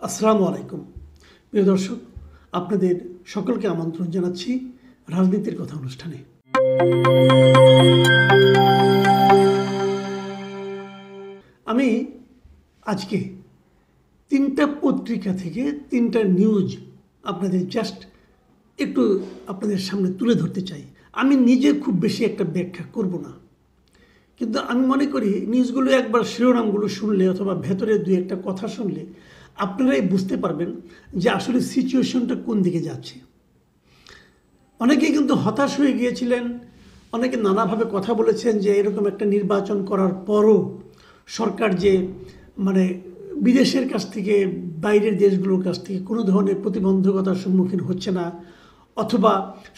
আসসালামু আলাইকুম প্রিয় দর্শক, আপনাদের সকলকে আমন্ত্রণ জানাচ্ছি রাজনীতির কথা অনুষ্ঠানে। আমি আজকে তিনটা পত্রিকা থেকে তিনটা নিউজ আপনাদের জাস্ট একটু আপনাদের সামনে তুলে ধরতে চাই। আমি নিজে খুব বেশি একটা ব্যাখ্যা করব না, কিন্তু আমি মনে করি নিউজগুলো একবার শিরোনামগুলো শুনলে অথবা ভেতরে দুই একটা কথা শুনলে আপনারাই বুঝতে পারবেন যে আসলে সিচুয়েশনটা কোন দিকে যাচ্ছে। অনেকেই কিন্তু হতাশ হয়ে গিয়েছিলেন, অনেকে নানাভাবে কথা বলেছেন যে এরকম একটা নির্বাচন করার পরও সরকার যে বিদেশের কাছ থেকে, বাইরের দেশগুলোর কাছ থেকে কোনো ধরনের প্রতিবন্ধকতার সম্মুখীন হচ্ছে না, অথবা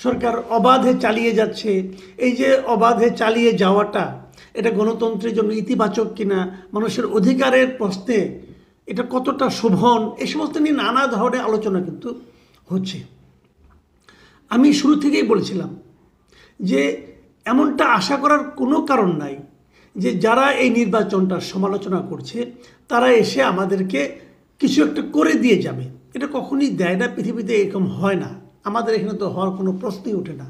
সরকার অবাধে চালিয়ে যাচ্ছে। এই যে অবাধে চালিয়ে যাওয়াটা এটা গণতন্ত্রের জন্য ইতিবাচক কিনা, মানুষের অধিকারের প্রশ্নে এটা কতটা শোভন, এই সমস্ত নিয়ে নানা ধরনের আলোচনা কিন্তু হচ্ছে। আমি শুরু থেকেই বলেছিলাম যে এমনটা আশা করার কোনো কারণ নাই যে যারা এই নির্বাচনটার সমালোচনা করছে তারা এসে আমাদেরকে কিছু একটা করে দিয়ে যাবে। এটা কখনই দেয় না, পৃথিবীতে এরকম হয় না, আমাদের এখানে তো হওয়ার কোনো প্রশ্নই ওঠে না।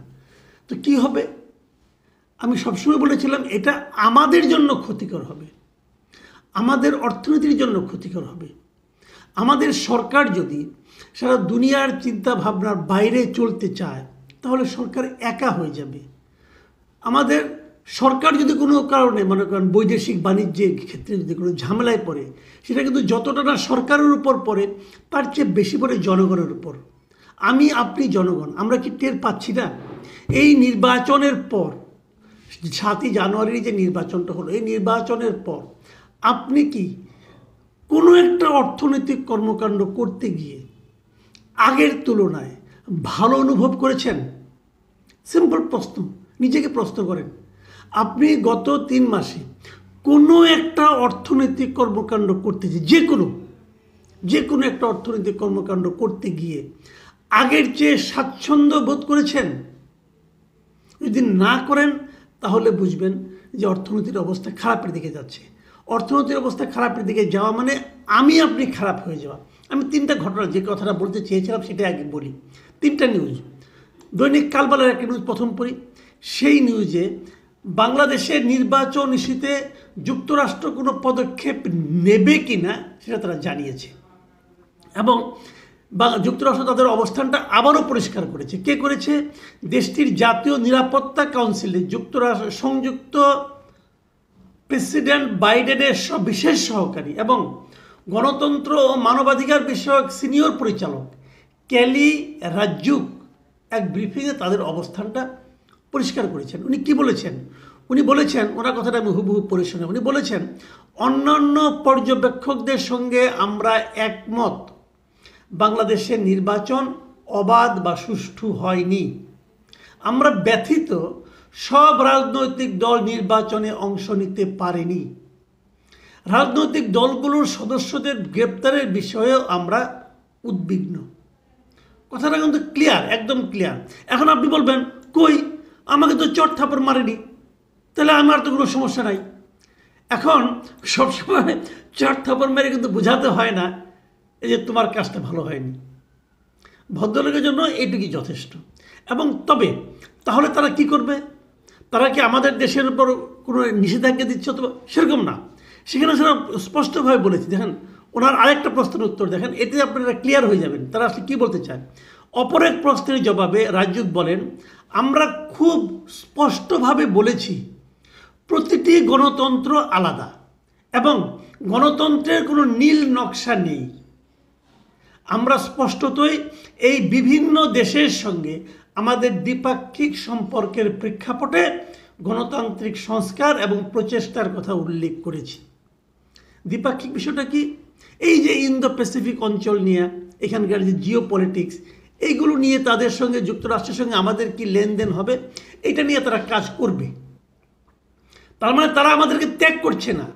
তো কি হবে? আমি সবসময় বলেছিলাম এটা আমাদের জন্য ক্ষতিকর হবে, আমাদের অর্থনীতির জন্য ক্ষতিকর হবে। আমাদের সরকার যদি সারা দুনিয়ার চিন্তা ভাবনার বাইরে চলতে চায় তাহলে সরকার একা হয়ে যাবে। আমাদের সরকার যদি কোনো কারণে মনে করেন বৈদেশিক বাণিজ্যের ক্ষেত্রে যদি কোনো ঝামেলায় পড়ে, সেটা কিন্তু যতটা না সরকারের উপর পড়ে তার চেয়ে বেশি পড়ে জনগণের উপর। আমি, আপনি, জনগণ, আমরা কি টের পাচ্ছি না? এই নির্বাচনের পর 7ই জানুয়ারির যে নির্বাচনটা হলো, এই নির্বাচনের পর আপনি কি কোনো একটা অর্থনৈতিক কর্মকাণ্ড করতে গিয়ে আগের তুলনায় ভালো অনুভব করেছেন? সিম্পল প্রশ্ন, নিজেকে প্রশ্ন করেন। আপনি গত 3 মাসে কোনো একটা অর্থনৈতিক কর্মকাণ্ড করতে যে কোনো একটা অর্থনৈতিক কর্মকাণ্ড করতে গিয়ে আগের চেয়ে স্বাচ্ছন্দ্য বোধ করেছেন? যদি না করেন তাহলে বুঝবেন যে অর্থনীতির অবস্থা খারাপের দিকে যাচ্ছে। অর্থনীতির অবস্থা খারাপের দিকে যাওয়া মানে আপনি খারাপ হয়ে যাওয়া। আমি 3টা ঘটনা যে কথাটা বলতে চেয়েছিলাম সেটা আগে বলি। 3টা নিউজ। দৈনিক কালবালার একটা নিউজ প্রথম পড়ি। সেই নিউজে বাংলাদেশের নির্বাচন ইস্যুতে যুক্তরাষ্ট্র কোনো পদক্ষেপ নেবে কি না সেটা তারা জানিয়েছে, এবং যুক্তরাষ্ট্র তাদের অবস্থানটা আবারও পরিষ্কার করেছে। কে করেছে? দেশটির জাতীয় নিরাপত্তা কাউন্সিলে সংযুক্ত প্রেসিডেন্ট বাইডেনের বিশেষ সহকারী এবং গণতন্ত্র ও মানবাধিকার বিষয়ক সিনিয়র পরিচালক কেলি রাজ্জুক এক ব্রিফিংয়ে তাদের অবস্থানটা পরিষ্কার করেছেন। উনি কি বলেছেন? উনি বলেছেন, ওনার কথাটা আমি হুবহু পড়ে শুনে, উনি বলেছেন অন্যান্য পর্যবেক্ষকদের সঙ্গে আমরা একমত, বাংলাদেশের নির্বাচন অবাধ বা সুষ্ঠু হয়নি। আমরা ব্যথিত সব রাজনৈতিক দল নির্বাচনে অংশ নিতে পারেনি। রাজনৈতিক দলগুলোর সদস্যদের গ্রেপ্তারের বিষয়েও আমরা উদ্বিগ্ন। কথাটা কিন্তু ক্লিয়ার, একদম ক্লিয়ার। এখন আপনি বলবেন, কই, আমাকে তো চট থাপড় মারেনি, তাহলে আমার তো কোনো সমস্যা নাই। এখন সবসময় চট থাপড় মেরে কিন্তু বোঝাতে হয় না এই যে তোমার কাজটা ভালো হয়নি। ভদ্রলোকের জন্য এইটুকুই যথেষ্ট। এবং তবে তাহলে তারা কি করবে? তারা কি আমাদের দেশের উপর কোনো নিষেধাজ্ঞা দিচ্ছে? অথবা সেরকম না, সেখানে সেটা স্পষ্টভাবে বলেছি। দেখেন ওনার আরেকটা প্রশ্নের উত্তর দেখেন, এতে আপনারা ক্লিয়ার হয়ে যাবেন তারা আসলে কী বলতে চান। অপর এক প্রশ্নের জবাবে রাজ্জুক বলেন, আমরা খুব স্পষ্টভাবে বলেছি প্রতিটি গণতন্ত্র আলাদা এবং গণতন্ত্রের কোনো নীল নকশা নেই। আমরা স্পষ্টতই এই বিভিন্ন দেশের সঙ্গে আমাদের দ্বিপাক্ষিক সম্পর্কের প্রেক্ষাপটে গণতান্ত্রিক সংস্কার এবং প্রচেষ্টার কথা উল্লেখ করেছি। দ্বিপাক্ষিক বিষয়টা কি? এই যে ইন্দো প্যাসিফিক অঞ্চল নিয়ে, এখানকার যে জিও পলিটিক্স, এইগুলো নিয়ে তাদের সঙ্গে, যুক্তরাষ্ট্রের সঙ্গে আমাদের কি লেনদেন হবে, এটা নিয়ে তারা কাজ করবে। তার মানে তারা আমাদেরকে ত্যাগ করছে না,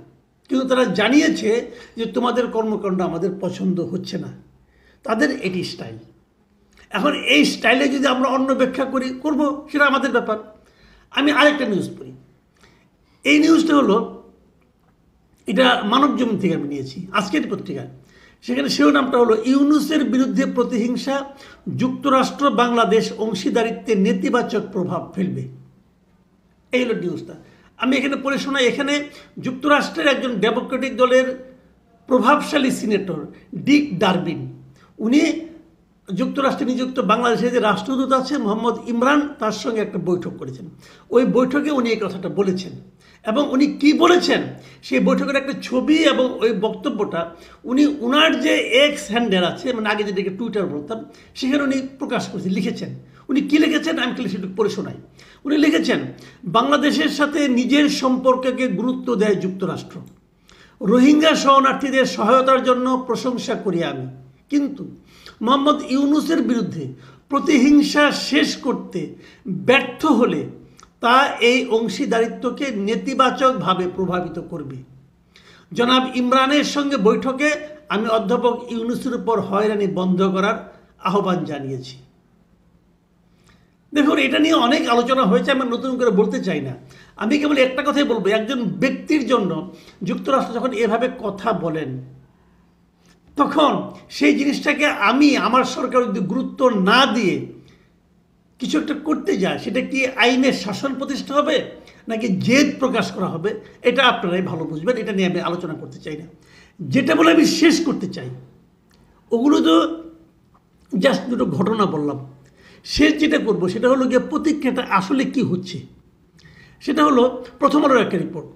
কিন্তু তারা জানিয়েছে যে তোমাদের কর্মকাণ্ড আমাদের পছন্দ হচ্ছে না। তাদের এটি স্টাইল। এখন এই স্টাইলে যদি আমরা অন্য ব্যাখ্যা করব সেটা আমাদের ব্যাপার। আমি আরেকটা নিউজ পড়ি। এই নিউজটা হলো, এটা মানবজমিন থেকে আমি নিয়েছি, আজকের পত্রিকায়। সেখানে শিরোনামটা হলো ইউনূসের বিরুদ্ধে প্রতিহিংসা, যুক্তরাষ্ট্র বাংলাদেশ অংশীদারিত্বে নেতিবাচক প্রভাব ফেলবে। এই হলো নিউজটা। আমি এখানে পড়ে শোনাই। এখানে যুক্তরাষ্ট্রের একজন ডেমোক্রেটিক দলের প্রভাবশালী সিনেটর ডিক ডারবিন, উনি যুক্তরাষ্ট্রে নিযুক্ত বাংলাদেশের যে রাষ্ট্রদূত আছে মোহাম্মদ ইমরান, তার সঙ্গে একটা বৈঠক করেছেন। ওই বৈঠকে উনি এই কথাটা বলেছেন এবং উনি কি বলেছেন সেই বৈঠকের একটা ছবি এবং ওই বক্তব্যটা উনি উনার যে এক্স হ্যান্ডেল আছে, মানে আগে যেটাকে টুইটার বলতাম, সেখানে উনি প্রকাশ করেছেন, লিখেছেন। উনি কি লিখেছেন আমি খালি সেটুকু পড়ে শোনাই। উনি লিখেছেন, বাংলাদেশের সাথে নিজের সম্পর্ককে গুরুত্ব দেয় যুক্তরাষ্ট্র। রোহিঙ্গা শরণার্থীদের সহায়তার জন্য প্রশংসা করি আমি, কিন্তু মোহাম্মদ ইউনূসের বিরুদ্ধে প্রতিহিংসা শেষ করতে ব্যর্থ হলে তা এই অংশীদারিত্বকে নেতিবাচকভাবে প্রভাবিত করবে। জনাব ইমরানের সঙ্গে বৈঠকে আমি অধ্যাপক ইউনূসের উপর হয়রানি বন্ধ করার আহ্বান জানিয়েছি। দেখুন, এটা নিয়ে অনেক আলোচনা হয়েছে, আমি নতুন করে বলতে চাই না। আমি কেবল একটা কথাই বলবো, একজন ব্যক্তির জন্য যুক্তরাষ্ট্র যখন এভাবে কথা বলেন, তখন সেই জিনিসটাকে আমি আমার সরকার যদি গুরুত্ব না দিয়ে কিছু একটা করতে যায়, সেটা কি আইনের শাসন প্রতিষ্ঠা হবে নাকি জেদ প্রকাশ করা হবে, এটা আপনারাই ভালো বুঝবেন। এটা নিয়ে আমি আলোচনা করতে চাই না। যেটা বলে আমি শেষ করতে চাই, ওগুলো তো জাস্ট দুটো ঘটনা বললাম। শেষ যেটা করবো সেটা হলো গিয়ে প্রতিক্রিয়াটা আসলে কি হচ্ছে। সেটা হলো প্রথম আলোর একটা রিপোর্ট,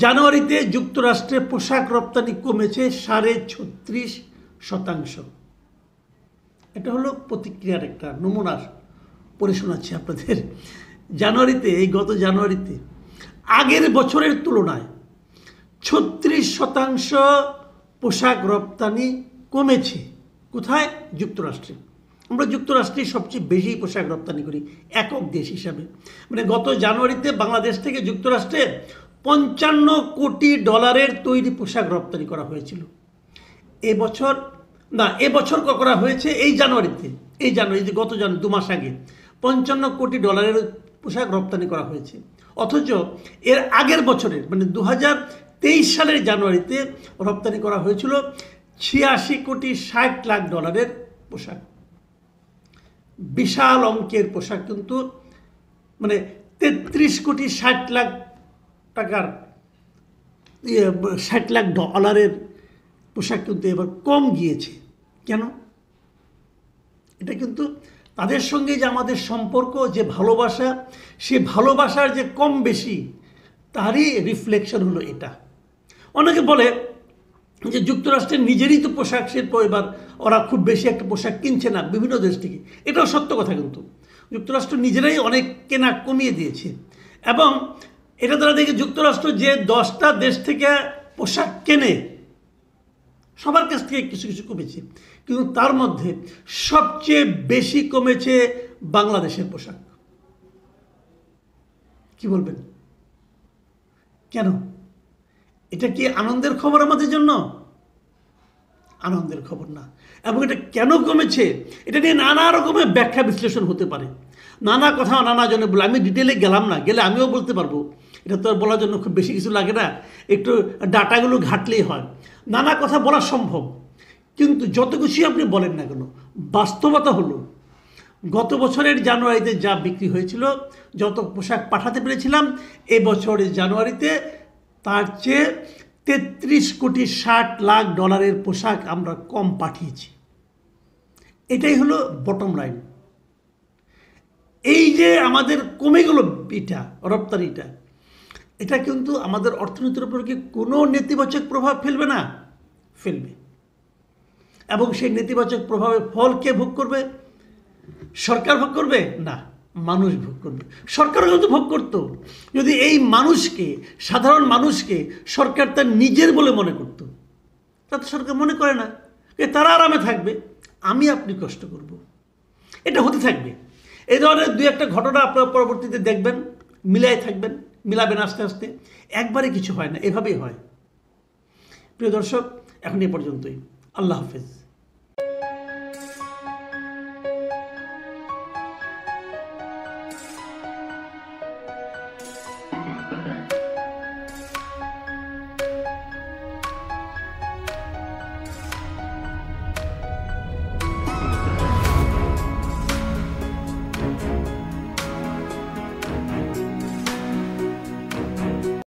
জানুয়ারিতে যুক্তরাষ্ট্রে পোশাক রপ্তানি কমেছে 36.5%। এটা হলো প্রতিক্রিয়ার একটা নমুনা পড়ে শোনাচ্ছি আপনাদের। জানুয়ারিতে, এই গত জানুয়ারিতে আগের বছরের তুলনায় 36% পোশাক রপ্তানি কমেছে। কোথায়? যুক্তরাষ্ট্রে। আমরা যুক্তরাষ্ট্রে সবচেয়ে বেশি পোশাক রপ্তানি করি একক দেশ হিসাবে। মানে গত জানুয়ারিতে বাংলাদেশ থেকে যুক্তরাষ্ট্রে $55 কোটি তৈরি পোশাক রপ্তানি করা হয়েছিল। এবছর করা হয়েছে এই জানুয়ারিতে, যে গত 2 মাস আগে $55 কোটি পোশাক রপ্তানি করা হয়েছে। অথচ এর আগের বছরের মানে 2023 সালের জানুয়ারিতে রপ্তানি করা হয়েছিল $86.60 কোটি পোশাক। বিশাল অঙ্কের পোশাক, কিন্তু মানে $33.60 কোটি টাকার $60 লাখ পোশাক কিন্তু এবার কম গিয়েছে। কেন? এটা কিন্তু তাদের সঙ্গে যে আমাদের সম্পর্ক, যে ভালোবাসা, সে ভালোবাসার যে কম বেশি তারই রিফ্লেকশন হলো এটা। অনেকে বলে যে যুক্তরাষ্ট্রের নিজেরই তো পোশাক শিল্প, এবার ওরা খুব বেশি একটা পোশাক কিনছে না বিভিন্ন দেশ থেকে। এটাও সত্য কথা, কিন্তু যুক্তরাষ্ট্র নিজেরাই অনেক কেনা কমিয়ে দিয়েছে। এবং এটা দ্বারা দেখে যুক্তরাষ্ট্র যে 10টা দেশ থেকে পোশাক কেনে, সবার কাছ থেকে কিছু কিছু কমেছে, কিন্তু তার মধ্যে সবচেয়ে বেশি কমেছে বাংলাদেশের পোশাক। কি বলবেন? কেন? এটা কি আনন্দের খবর আমাদের জন্য? আনন্দের খবর না। এবং এটা কেন কমেছে, এটা নিয়ে নানা রকমের ব্যাখ্যা বিশ্লেষণ হতে পারে। নানা কথা নানা জনে বলে, আমি ডিটেলে গেলাম না, গেলে আমিও বলতে পারবো। এটা তো আর বলার জন্য খুব বেশি কিছু লাগে না, একটু ডাটাগুলো ঘাটলেই হয়। নানা কথা বলা সম্ভব, কিন্তু যত কিছুই আপনি বলেন না কেন, বাস্তবতা হলো গত বছরের জানুয়ারিতে যা বিক্রি হয়েছিল, যত পোশাক পাঠাতে পেরেছিলাম, এবছরের জানুয়ারিতে তার চেয়ে $33.60 কোটি পোশাক আমরা কম পাঠিয়েছি। এটাই হলো বটম লাইন। এই যে আমাদের কমে গেল এটা রপ্তানিটা, এটা কিন্তু আমাদের অর্থনীতির উপর কি কোনো নেতিবাচক প্রভাব ফেলবে না? ফেলবে। এবং সেই নেতিবাচক প্রভাবের ফল কে ভোগ করবে? সরকার ভোগ করবে না, মানুষ ভোগ করবে। সরকারও কিন্তু ভোগ করতো যদি এই মানুষকে, সাধারণ মানুষকে সরকার তার নিজের বলে মনে করত। তা তো সরকার মনে করে না, তারা আরামে থাকবে, আমি আপনি কষ্ট করব। এটা হতে থাকবে। এই ধরনের 2-1টা ঘটনা আপনারা পরবর্তীতে দেখবেন, মিলাই থাকবেন, মিলাবেন আস্তে আস্তে। একবারে কিছু হয় না, এভাবেই হয়। প্রিয় দর্শক, এখন এ পর্যন্তই। আল্লাহ হাফেজ।